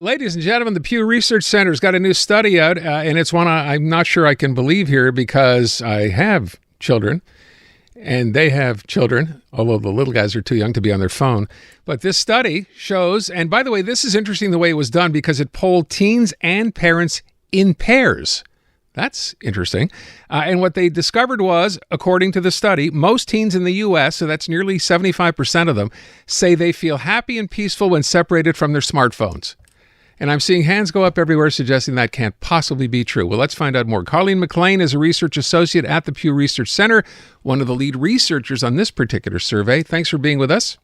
Ladies and gentlemen, the Pew Research Centre's got a new study out, and it's one I'm not sure I can believe here because I have children, and they have children, although the little guys are too young to be on their phone. But this study shows, and by the way, this is interesting the way it was done because it polled teens and parents in pairs. That's interesting. And what they discovered was, according to the study, most teens in the U.S., so that's nearly 75% of them, say they feel happy and peaceful when separated from their smartphones. And I'm seeing hands go up everywhere suggesting that can't possibly be true. Well, let's find out more. Colleen McClain is a research associate at the Pew Research Centre, one of the lead researchers on this particular survey. Thanks for being with us.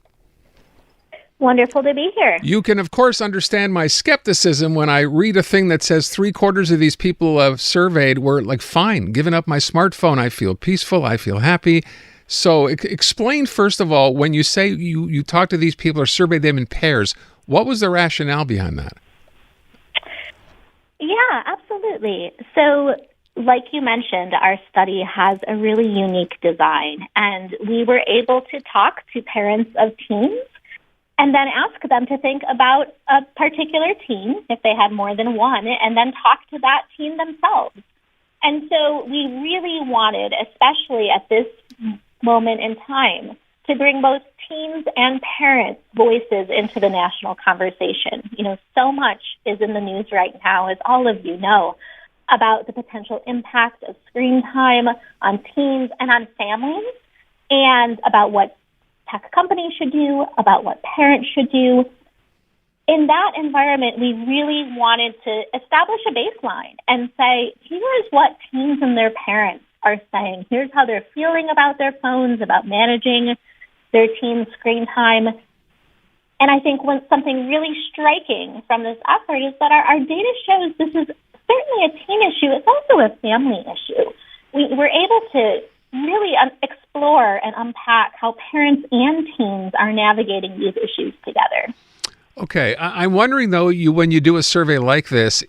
Wonderful to be here. You can, of course, understand my skepticism when I read a thing that says 3/4 of these people surveyed were like, fine, giving up my smartphone, I feel peaceful, I feel happy. So explain, first of all, when you say you talk to these people or surveyed them in pairs, what was the rationale behind that? Yeah, absolutely. So, like you mentioned, our study has a really unique design, and we were able to talk to parents of teens and then ask them to think about a particular teen, if they had more than one, and then talk to that teen themselves. And so we really wanted, especially at this moment in time, to bring both teens and parents' voices into the national conversation. You know, so much is in the news right now, as all of you know, about the potential impact of screen time on teens and on families, and about what tech companies should do, about what parents should do. In that environment, we really wanted to establish a baseline and say, here's what teens and their parents are saying. Here's how they're feeling about their phones, about managing their teens' screen time. And I think something really striking from this effort is that our data shows this is certainly a teen issue. It's also a family issue. We're able to really explore and unpack how parents and teens are navigating these issues together. Okay. I'm wondering, though, when you do a survey like this,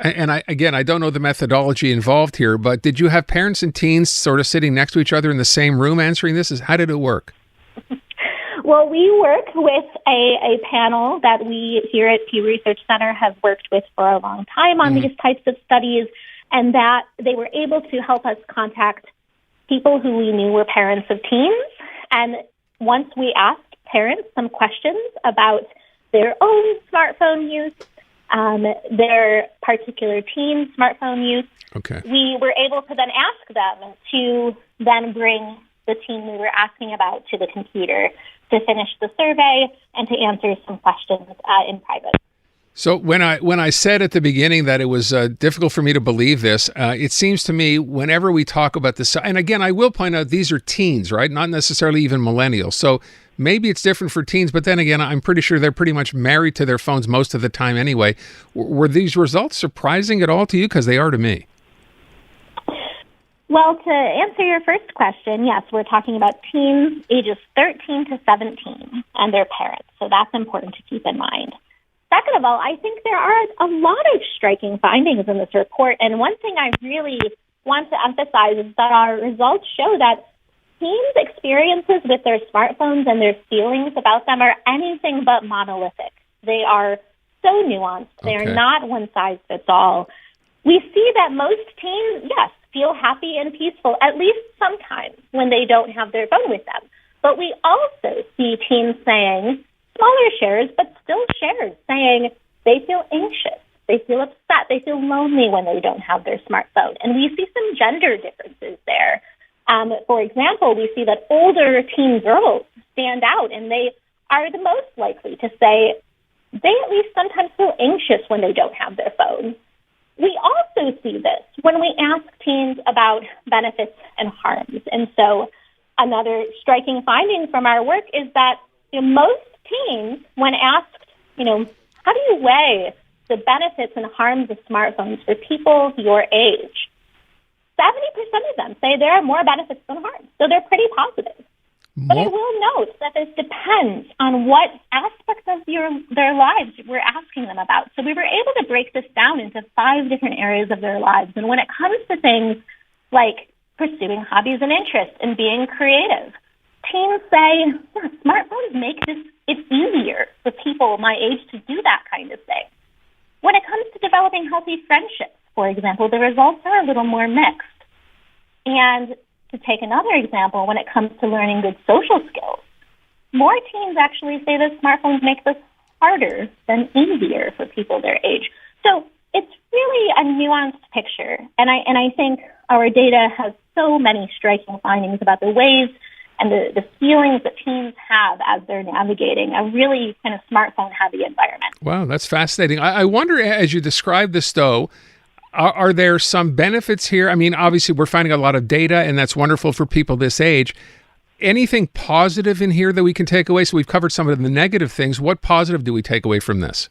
and I don't know the methodology involved here, but did you have parents and teens sort of sitting next to each other in the same room answering this? How did it work? Well, we work with a panel that we here at Pew Research Center have worked with for a long time on these types of studies, and that they were able to help us contact people who we knew were parents of teens. And once we asked parents some questions about their own smartphone use, their particular teen smartphone use, we were able to then ask them to then bring the teen we were asking about to the computer to finish the survey and to answer some questions in private. So when I said at the beginning that it was difficult for me to believe this, it seems to me whenever we talk about this, and again, I will point out these are teens, right? Not necessarily even millennials. So maybe it's different for teens, but then again, I'm pretty sure they're pretty much married to their phones most of the time anyway. Were these results surprising at all to you? Because they are to me. Well, to answer your first question, yes, we're talking about teens ages 13 to 17 and their parents. So that's important to keep in mind. Second of all, I think there are a lot of striking findings in this report. And one thing I really want to emphasize is that our results show that teens' experiences with their smartphones and their feelings about them are anything but monolithic. They are so nuanced. They are not one size fits all. We see that most teens, yes, feel happy and peaceful, at least sometimes when they don't have their phone with them. But we also see teens saying, smaller shares, but still shares, saying they feel anxious, they feel upset, they feel lonely when they don't have their smartphone. And we see some gender differences there. For example, we see that older teen girls stand out, and they are the most likely to say they at least sometimes feel anxious when they don't have their phone. We also see this when we ask teens about benefits and harms. And so another striking finding from our work is that most teens, when asked, how do you weigh the benefits and harms of smartphones for people your age, 70% of them say there are more benefits than harms. So they're pretty positive. But I will note that this depends on what aspects of their lives we're asking them about. So we were able to break this down into 5 different areas of their lives. And when it comes to things like pursuing hobbies and interests and being creative, teens say smartphones make it easier for people my age to do that kind of thing. When it comes to developing healthy friendships, for example, the results are a little more mixed. And to take another example, when it comes to learning good social skills, more teens actually say that smartphones make this harder than easier for people their age. So it's really a nuanced picture. And I think our data has so many striking findings about the ways and the feelings that teens have as they're navigating a really kind of smartphone-heavy environment. Wow, that's fascinating. I wonder, as you describe this, though, are there some benefits here? I mean, obviously, we're finding a lot of data, and that's wonderful for people this age. Anything positive in here that we can take away? So we've covered some of the negative things. What positive do we take away from this?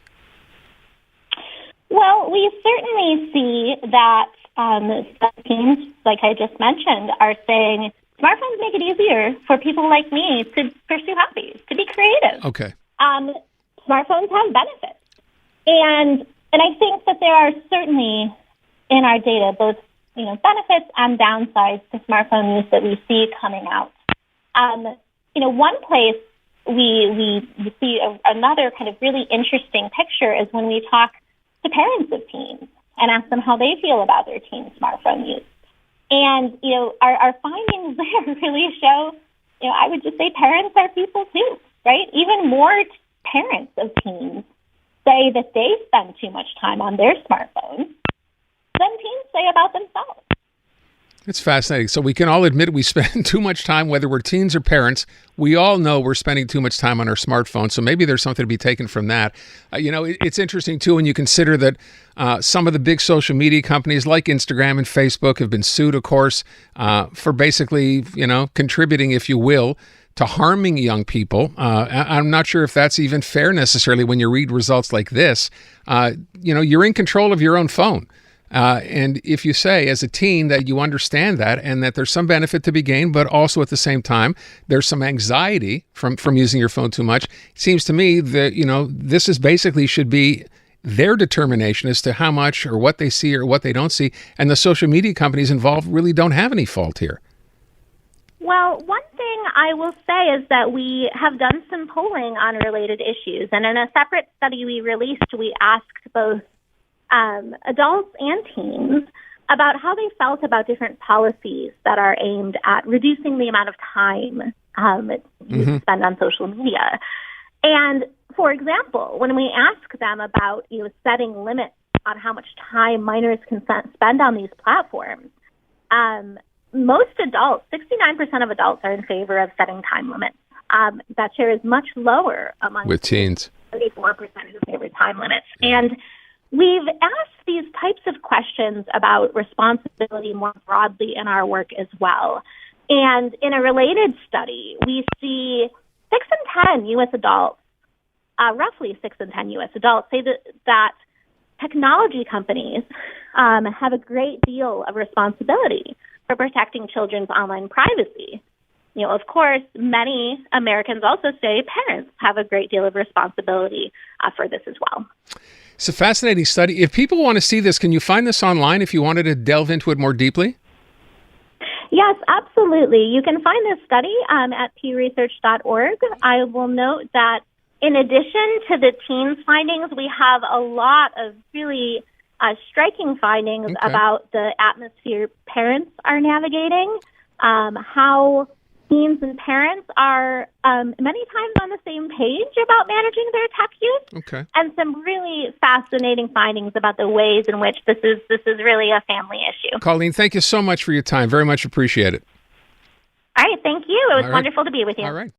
Well, we certainly see that some teens, like I just mentioned, are saying smartphones make it easier for people like me to pursue hobbies, to be creative. Okay. Smartphones have benefits. And I think that there are certainly in our data both, benefits and downsides to smartphone use that we see coming out. One place we see another kind of really interesting picture is when we talk to parents of teens and ask them how they feel about their teen smartphone use. And, our findings there really show, I would just say parents are people too, right? Even more parents of teens say that they spend too much time on their smartphones than teens say about themselves. It's fascinating. So we can all admit we spend too much time, whether we're teens or parents. We all know we're spending too much time on our smartphones. So maybe there's something to be taken from that. It's interesting, too, when you consider that some of the big social media companies like Instagram and Facebook have been sued, of course, for basically, contributing, if you will, to harming young people. I'm not sure if that's even fair necessarily when you read results like this. You're in control of your own phone. And if you say as a teen that you understand that and that there's some benefit to be gained, but also at the same time, there's some anxiety from using your phone too much, it seems to me that, this is basically should be their determination as to how much or what they see or what they don't see. And the social media companies involved really don't have any fault here. Well, one thing I will say is that we have done some polling on related issues. And in a separate study we released, we asked both adults and teens about how they felt about different policies that are aimed at reducing the amount of time you spend on social media. And, for example, when we ask them about setting limits on how much time minors can spend on these platforms, most adults, 69% of adults, are in favor of setting time limits. That share is much lower among with teens. 34% who favor time limits. And we've asked these types of questions about responsibility more broadly in our work as well. And in a related study, we see 6 in 10 U.S. adults, roughly 6 in 10 U.S. adults, say that technology companies have a great deal of responsibility for protecting children's online privacy. Of course, many Americans also say parents have a great deal of responsibility for this as well. It's a fascinating study. If people want to see this, can you find this online if you wanted to delve into it more deeply? Yes, absolutely. You can find this study at pewresearch.org. I will note that in addition to the teens findings, we have a lot of really striking findings about the atmosphere parents are navigating, how teens and parents are many times on the same page about managing their tech use, and some really fascinating findings about the ways in which this is really a family issue. Colleen, thank you so much for your time. Very much appreciate it. All right, thank you. It was wonderful to be with you. All right.